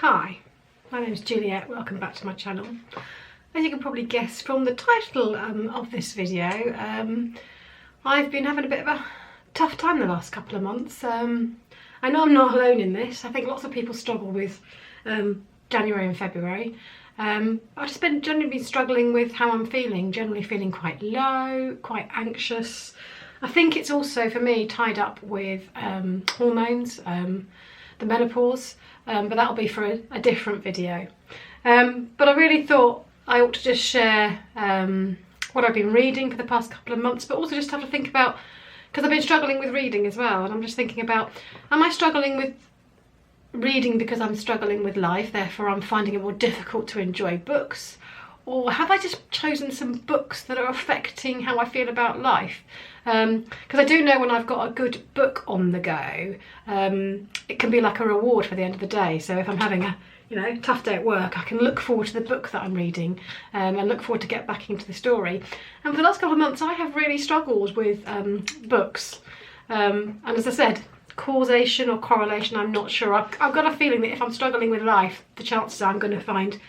Hi, my name is Juliet, welcome back to my channel. As you can probably guess from the title of this video, I've been having a bit of a tough time the last couple of months. I know I'm not alone in this. I think lots of people struggle with January and February. I've just generally been struggling with how I'm feeling, generally feeling quite low, quite anxious. I think it's also, for me, tied up with hormones, the menopause, but that'll be for a different video. But I really thought I ought to just share what I've been reading for the past couple of months, but also just have to think about, because I've been struggling with reading as well, and I'm just thinking about, am I struggling with reading because I'm struggling with life, therefore I'm finding it more difficult to enjoy books? Or have I just chosen some books that are affecting how I feel about life? Because I do know when I've got a good book on the go, it can be like a reward for the end of the day. So if I'm having a tough day at work, I can look forward to the book that I'm reading and look forward to get back into the story. And for the last couple of months I have really struggled with books. And as I said, causation or correlation, I'm not sure. I've got a feeling that if I'm struggling with life, the chances are I'm going to find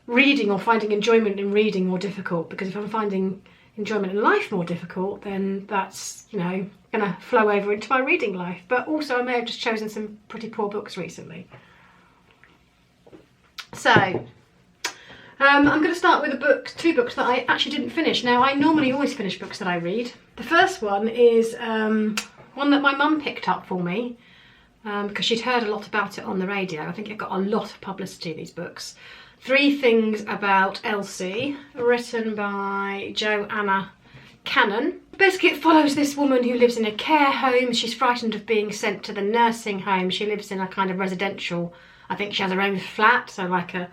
reading or finding enjoyment in reading more difficult, because if I'm finding enjoyment in life more difficult, then that's, going to flow over into my reading life. But also I may have just chosen some pretty poor books recently. So I'm going to start with two books that I actually didn't finish. Now, I normally always finish books that I read. The first one is one that my mum picked up for me because she'd heard a lot about it on the radio. I think it got a lot of publicity, these books. 3 Things About Elsie, written by Joanna. Basically it follows this woman who lives in a care home. She's frightened of being sent to the nursing home. She lives in a kind of residential, I think she has her own flat, so like a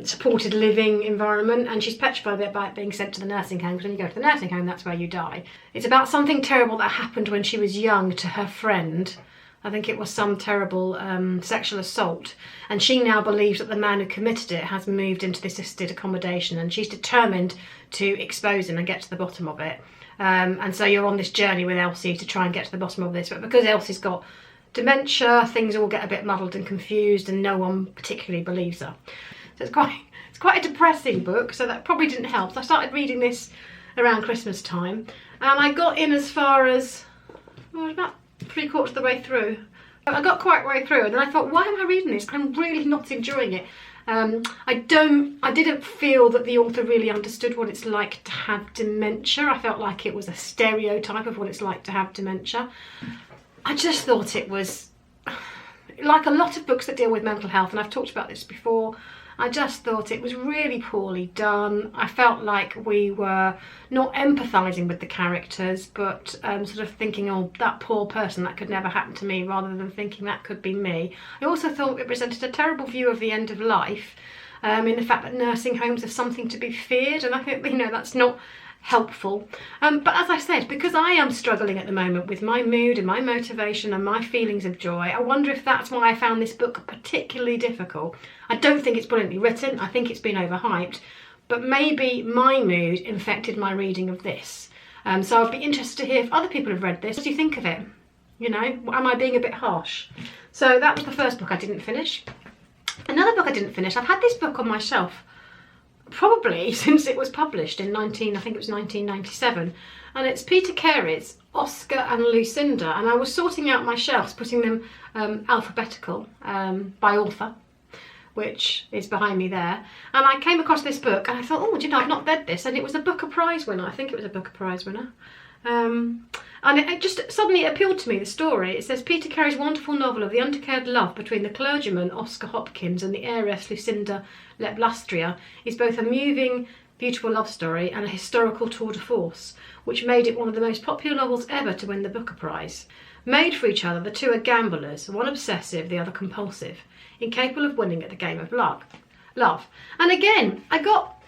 supported living environment, and she's petrified about being sent to the nursing home, because when you go to the nursing home, that's where you die. It's about something terrible that happened when she was young to her friend. I think it was some terrible sexual assault, and she now believes that the man who committed it has moved into the assisted accommodation, and she's determined to expose him and get to the bottom of it. And so you're on this journey with Elsie to try and get to the bottom of this, but because Elsie's got dementia, things all get a bit muddled and confused, and no one particularly believes her. So it's quite a depressing book, so that probably didn't help. So I started reading this around Christmas time, and I got in as far as, about 3/4 of the way through. I got quite way through, and then I thought, why am I reading this? I'm really not enjoying it. I didn't feel that the author really understood what it's like to have dementia. I felt like it was a stereotype of what it's like to have dementia. I just thought it was, like a lot of books that deal with mental health, and I've talked about this before, I just thought it was really poorly done. I felt like we were not empathising with the characters, but sort of thinking, oh, that poor person, that could never happen to me, rather than thinking that could be me. I also thought it presented a terrible view of the end of life, in the fact that nursing homes are something to be feared, and I think, that's not helpful. But as I said, because I am struggling at the moment with my mood and my motivation and my feelings of joy, I wonder if that's why I found this book particularly difficult. I don't think it's brilliantly written, I think it's been overhyped, but maybe my mood infected my reading of this. So I'd be interested to hear if other people have read this. What do you think of it? Am I being a bit harsh? So that was the first book I didn't finish. Another book I didn't finish, I've had this book on my shelf probably since it was published in 1997, and it's Peter Carey's Oscar and Lucinda, and I was sorting out my shelves, putting them alphabetical by author, which is behind me there, and I came across this book and I thought, oh, I've not read this, and it was a Booker Prize winner. I think it was a Booker Prize winner. And it just suddenly appealed to me, the story. It says, Peter Carey's wonderful novel of the uncared love between the clergyman Oscar Hopkins and the heiress Lucinda Leblastria is both a moving, beautiful love story and a historical tour de force, which made it one of the most popular novels ever to win the Booker Prize. Made for each other, the two are gamblers, one obsessive, the other compulsive, incapable of winning at the game of love. And again, I got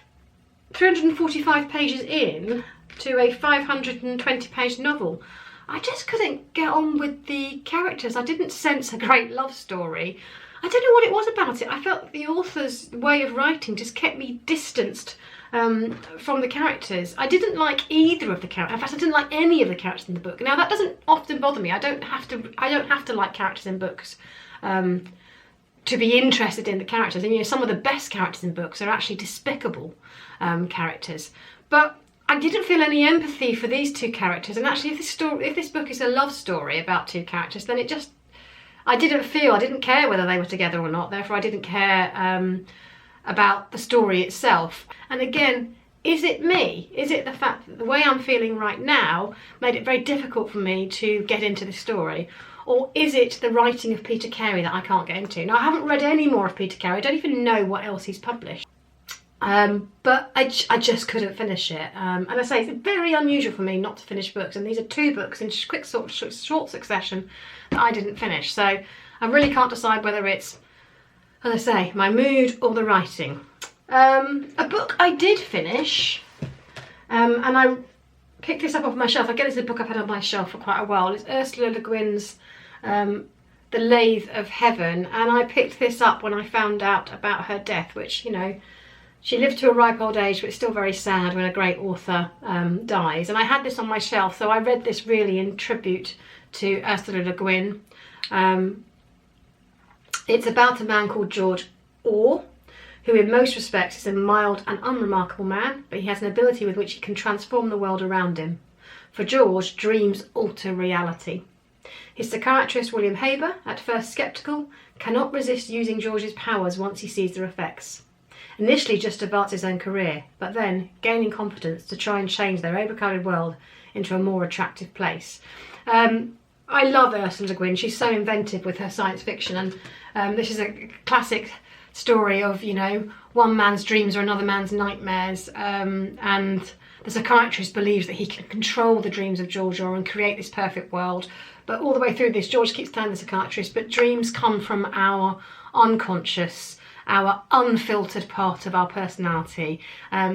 345 pages in to a 520-page novel. I just couldn't get on with the characters. I didn't sense a great love story. I don't know what it was about it. I felt the author's way of writing just kept me distanced from the characters. I didn't like either of the characters. In fact, I didn't like any of the characters in the book. Now, that doesn't often bother me. I don't have to like characters in books to be interested in the characters. And some of the best characters in books are actually despicable characters. But I didn't feel any empathy for these two characters. And actually, if this book is a love story about two characters, then I didn't care whether they were together or not. Therefore, I didn't care about the story itself. And again, is it me? Is it the fact that the way I'm feeling right now made it very difficult for me to get into the story? Or is it the writing of Peter Carey that I can't get into? Now, I haven't read any more of Peter Carey. I don't even know what else he's published. But I just couldn't finish it. And I say, it's very unusual for me not to finish books. And these are two books in quick short succession that I didn't finish. So I really can't decide whether it's, as I say, my mood or the writing. A book I did finish, and I picked this up off my shelf. Again, it's a book I've had on my shelf for quite a while. It's Ursula Le Guin's The Lathe of Heaven, and I picked this up when I found out about her death, which, she lived to a ripe old age, but it's still very sad when a great author dies. And I had this on my shelf, so I read this really in tribute to Ursula Le Guin. It's about a man called George Orr, who in most respects is a mild and unremarkable man, but he has an ability with which he can transform the world around him. For George, dreams alter reality. His psychiatrist, William Haber, at first sceptical, cannot resist using George's powers once he sees their effects. Initially just to advance his own career, but then gaining confidence to try and change their overcrowded world into a more attractive place. I love Ursula Le Guin. She's so inventive with her science fiction, and this is a classic story of, one man's dreams are another man's nightmares, and the psychiatrist believes that he can control the dreams of George Orr and create this perfect world. But all the way through this, George keeps telling the psychiatrist, but dreams come from our unconscious, our unfiltered part of our personality.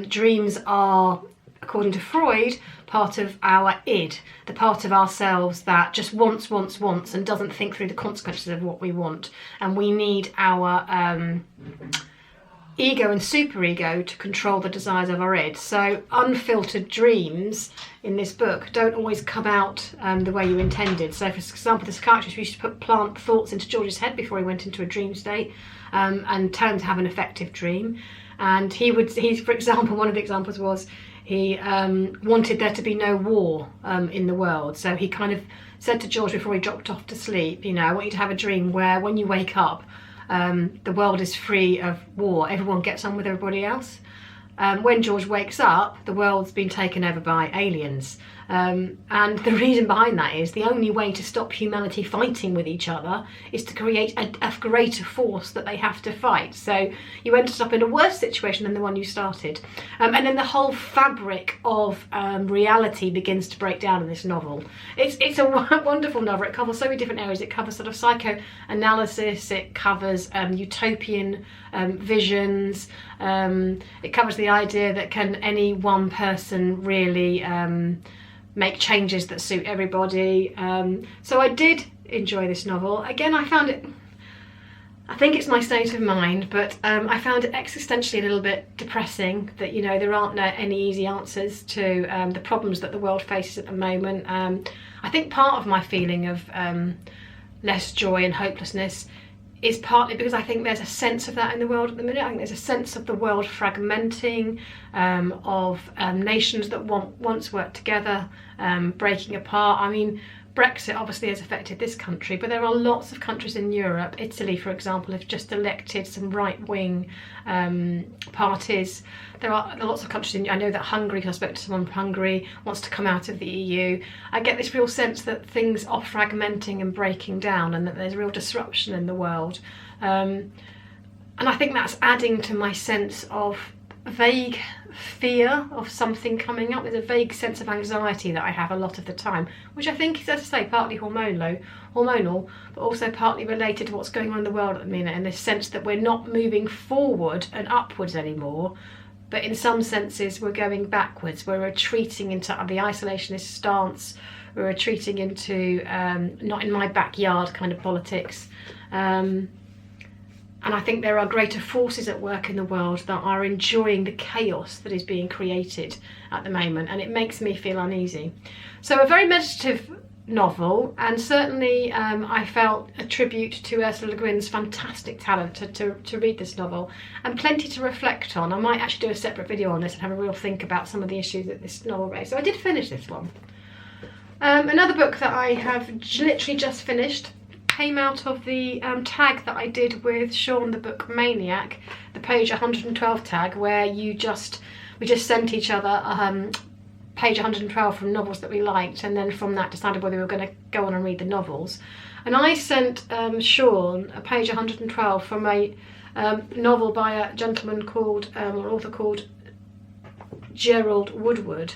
Dreams are, according to Freud, part of our id, the part of ourselves that just wants and doesn't think through the consequences of what we want. And we need our ego and superego to control the desires of our id. So unfiltered dreams in this book don't always come out the way you intended. So for example, the psychiatrist used to plant thoughts into George's head before he went into a dream state, and tell him to have an effective dream. And for example, one of the examples was he wanted there to be no war in the world. So he kind of said to George before he dropped off to sleep, I want you to have a dream where when you wake up, the world is free of war. Everyone gets on with everybody else. When George wakes up, the world's been taken over by aliens. And the reason behind that is the only way to stop humanity fighting with each other is to create a greater force that they have to fight. So you ended up in a worse situation than the one you started. And then the whole fabric of reality begins to break down in this novel. It's a wonderful novel. It covers so many different areas. It covers sort of psychoanalysis. It covers utopian visions. It covers the idea that can any one person really make changes that suit everybody. So I did enjoy this novel. Again, I think it's my state of mind, but I found it existentially a little bit depressing that, there aren't any easy answers to the problems that the world faces at the moment. I think part of my feeling of less joy and hopelessness is partly because I think there's a sense of that in the world at the minute. I think there's a sense of the world fragmenting, of nations that once worked together breaking apart. I mean, Brexit obviously has affected this country, but there are lots of countries in Europe. Italy, for example, have just elected some right-wing parties. There are lots of countries I know that Hungary, because I spoke to someone from Hungary, wants to come out of the EU. I get this real sense that things are fragmenting and breaking down, and that there's real disruption in the world. And I think that's adding to my sense of vague fear of something coming up. There's a vague sense of anxiety that I have a lot of the time, which I think is, as I say, partly hormonal, but also partly related to what's going on in the world at the minute, and this sense that we're not moving forward and upwards anymore, but in some senses we're going backwards. We're retreating into the isolationist stance. We're retreating into not in my backyard kind of politics. And I think there are greater forces at work in the world that are enjoying the chaos that is being created at the moment, and it makes me feel uneasy. So a very meditative novel, and certainly I felt a tribute to Ursula Le Guin's fantastic talent to read this novel, and plenty to reflect on. I might actually do a separate video on this and have a real think about some of the issues that this novel raised. So I did finish this one. Another book that I have literally just finished came out of the tag that I did with Sean, the book Maniac, the page 112 tag, where we just sent each other page 112 from novels that we liked, and then from that decided whether we were going to go on and read the novels. And I sent Sean a page 112 from a novel by a gentleman called, or author called Gerard Woodward,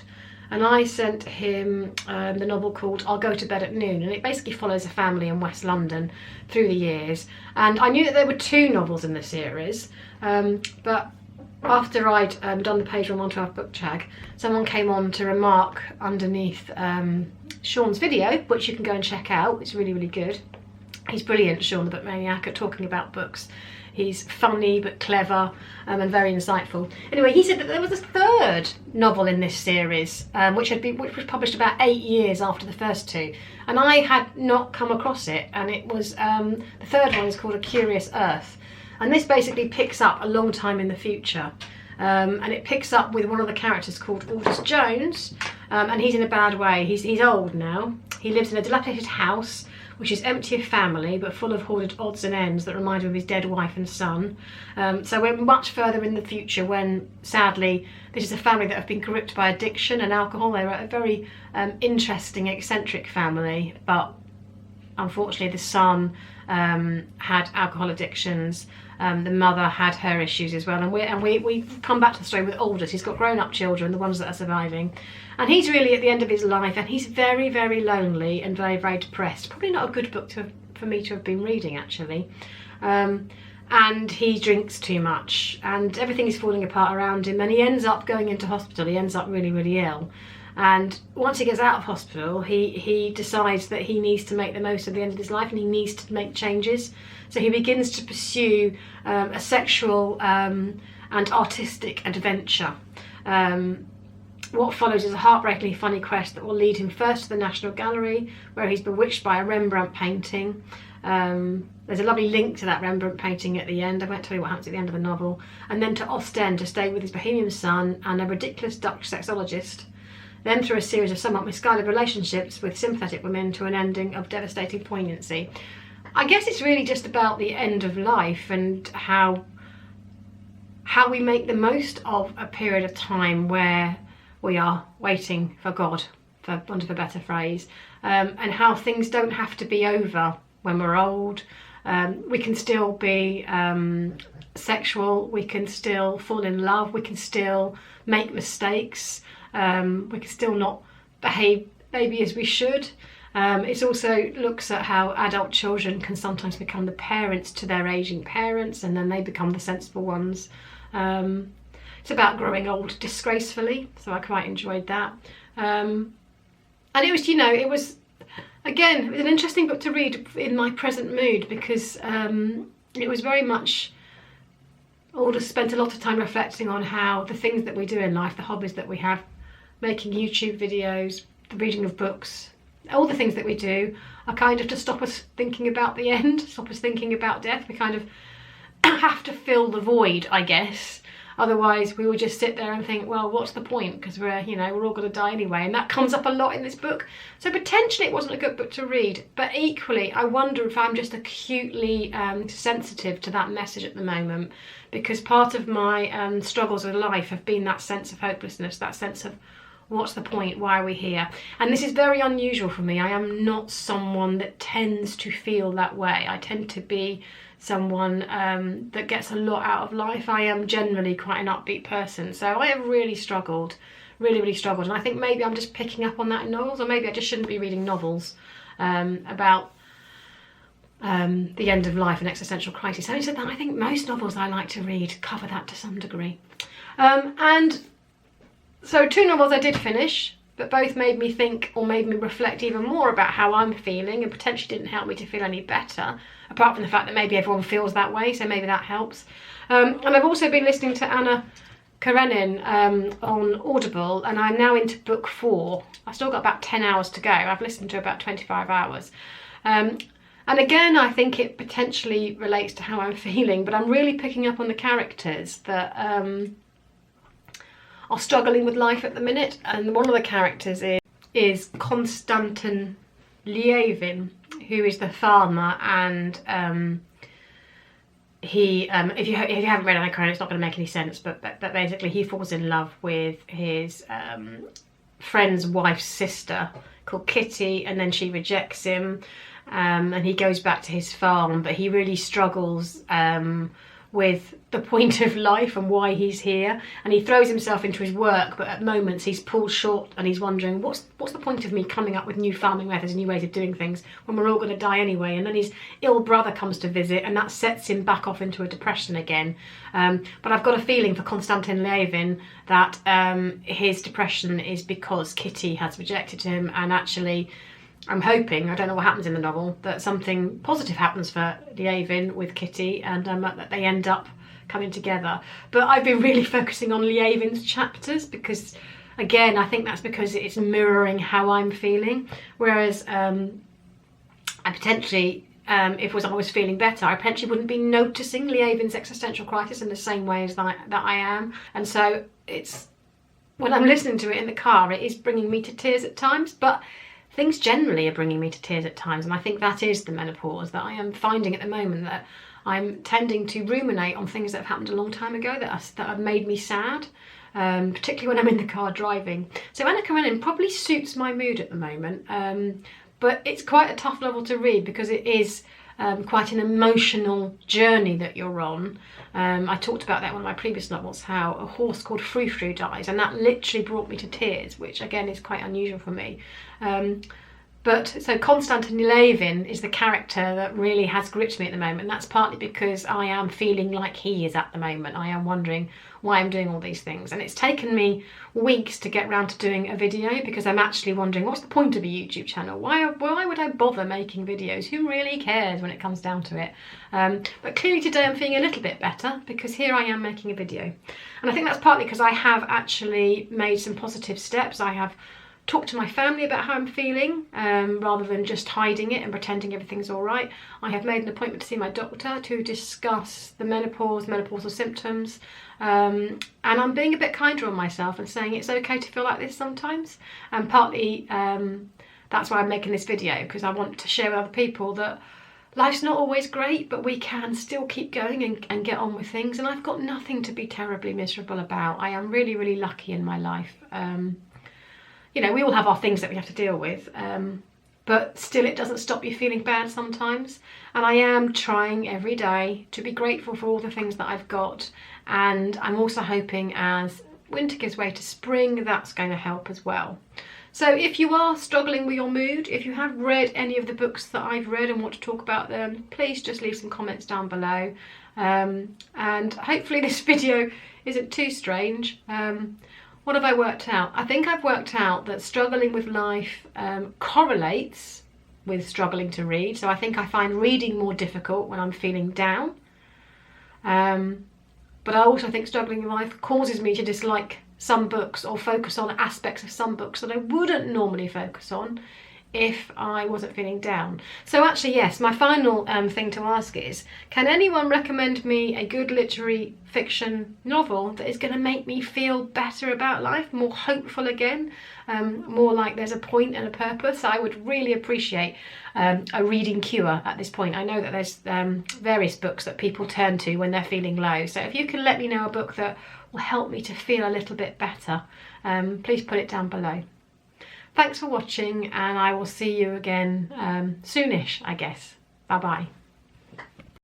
and I sent him the novel called I'll Go to Bed at Noon, and it basically follows a family in West London through the years. And I knew that there were 2 novels in the series, but after I'd done the page 112 book tag, someone came on to remark underneath Sean's video, which you can go and check out. It's really, really good. He's brilliant, Sean the Book Maniac, at talking about books. He's funny but clever and very insightful. Anyway, he said that there was a 3rd novel in this series, which was published about 8 years after the first 2, and I had not come across it. And it was the 3rd one is called A Curious Earth. And this basically picks up a long time in the future. And it picks up with one of the characters called Aldous Jones. And he's in a bad way. He's old now. He lives in a dilapidated house, which is empty of family, but full of hoarded odds and ends that remind him of his dead wife and son. So we're much further in the future when, sadly, this is a family that have been gripped by addiction and alcohol. They're a very interesting, eccentric family, but unfortunately the son had alcohol addictions. The mother had her issues as well, and we come back to the story with Aldous. He's got grown-up children, the ones that are surviving, and he's really at the end of his life, and he's very, very lonely and very, very depressed. Probably not a good book for me to have been reading, actually. And he drinks too much, and everything is falling apart around him, and he ends up going into hospital. He ends up really, really ill. And once he gets out of hospital, he decides that he needs to make the most of the end of his life, and he needs to make changes. So he begins to pursue a sexual and artistic adventure. What follows is a heartbreakingly funny quest that will lead him first to the National Gallery, where he's bewitched by a Rembrandt painting. There's a lovely link to that Rembrandt painting at the end. I won't tell you what happens at the end of the novel. And then to Ostend to stay with his bohemian son and a ridiculous Dutch sexologist. Then through a series of somewhat misguided relationships with sympathetic women to an ending of devastating poignancy. I guess it's really just about the end of life and how we make the most of a period of time where we are waiting for God, for want of a better phrase, and how things don't have to be over when we're old. We can still be sexual, we can still fall in love, we can still make mistakes. We can still not behave maybe as we should. It also looks at how adult children can sometimes become the parents to their aging parents, and then they become the sensible ones. It's about growing old disgracefully, so I quite enjoyed that. And it was, it was an interesting book to read in my present mood, because it was very much... Aldous spent a lot of time reflecting on how the things that we do in life, the hobbies that we have, making YouTube videos, the reading of books, all the things that we do are kind of to stop us thinking about the end, stop us thinking about death. We kind of have to fill the void, I guess. Otherwise we will just sit there and think, well, what's the point? Because we're all going to die anyway. And that comes up a lot in this book. So potentially it wasn't a good book to read, but equally I wonder if I'm just acutely sensitive to that message at the moment, because part of my struggles with life have been that sense of hopelessness, that sense of what's the point, why are we here? And this is very unusual for me. I am not someone that tends to feel that way. I tend to be someone that gets a lot out of life. I am generally quite an upbeat person, so I have really struggled, really struggled. And I think maybe I'm just picking up on that in novels, or maybe I just shouldn't be reading novels about the end of life and existential crisis. Having said that, I think most novels I like to read cover that to some degree. And so 2 novels I did finish, but both made me think, or made me reflect even more about how I'm feeling, and potentially didn't help me to feel any better, apart from the fact that maybe everyone feels that way, so maybe that helps. And I've also been listening to Anna Karenina on Audible, and I'm now into book 4. I've still got about 10 hours to go. I've listened to about 25 hours. And again, I think it potentially relates to how I'm feeling, but I'm really picking up on the characters that are struggling with life at the minute. And one of the characters is Konstantin Lievin, who is the farmer, and he, if you haven't read Anna Karenina, it's not going to make any sense, but basically he falls in love with his friend's wife's sister called Kitty, and then she rejects him, and he goes back to his farm, but he really struggles with the point of life and why he's here, and he throws himself into his work, but at moments he's pulled short and he's wondering what's the point of me coming up with new farming methods and new ways of doing things when we're all going to die anyway. And then his ill brother comes to visit, and that sets him back off into a depression again. But I've got a feeling for Konstantin Lievin that his depression is because Kitty has rejected him, and actually I'm hoping, I don't know what happens in the novel, that something positive happens for Lievin with Kitty, and that they end up coming together. But I've been really focusing on Lievin's chapters because, again, I think that's because it's mirroring how I'm feeling. Whereas I potentially, if I was feeling better, I potentially wouldn't be noticing Lievin's existential crisis in the same way as that I am. And so it's, when I'm listening to it in the car, it is bringing me to tears at times, but things generally are bringing me to tears at times, and I think that is the menopause that I am finding at the moment, that I'm tending to ruminate on things that have happened a long time ago that have made me sad, particularly when I'm in the car driving. So Anna Karenina probably suits my mood at the moment, but it's quite a tough novel to read because it is quite an emotional journey that you're on. I talked about that in one of my previous novels, how a horse called Frou Frou dies, and that literally brought me to tears, which again is quite unusual for me. But so Konstantin Lievin is the character that really has gripped me at the moment, and that's partly because I am feeling like he is at the moment. I am wondering why I'm doing all these things, and it's taken me weeks to get around to doing a video because I'm actually wondering, what's the point of a YouTube channel? Why would I bother making videos? Who really cares when it comes down to it? But clearly today I'm feeling a little bit better because here I am making a video, and I think that's partly because I have actually made some positive steps. I have talk to my family about how I'm feeling, rather than just hiding it and pretending everything's all right. I have made an appointment to see my doctor to discuss the menopausal symptoms, and I'm being a bit kinder on myself and saying it's okay to feel like this sometimes. And partly that's why I'm making this video, because I want to share with other people that life's not always great, but we can still keep going and get on with things, and I've got nothing to be terribly miserable about. I am really, really lucky in my life. You know, we all have our things that we have to deal with, but still it doesn't stop you feeling bad sometimes. And I am trying every day to be grateful for all the things that I've got. And I'm also hoping as winter gives way to spring, that's going to help as well. So if you are struggling with your mood, if you have read any of the books that I've read and want to talk about them, please just leave some comments down below. And hopefully this video isn't too strange. What have I worked out? I think I've worked out that struggling with life correlates with struggling to read. So I think I find reading more difficult when I'm feeling down. But I also think struggling with life causes me to dislike some books or focus on aspects of some books that I wouldn't normally focus on if I wasn't feeling down. So actually, yes, my final thing to ask is, can anyone recommend me a good literary fiction novel that is going to make me feel better about life, more hopeful again, more like there's a point and a purpose? I would really appreciate a reading cure at this point. I know that there's various books that people turn to when they're feeling low, so if you can let me know a book that will help me to feel a little bit better, please put it down below. Thanks for watching, and I will see you again soonish, I guess. Bye bye.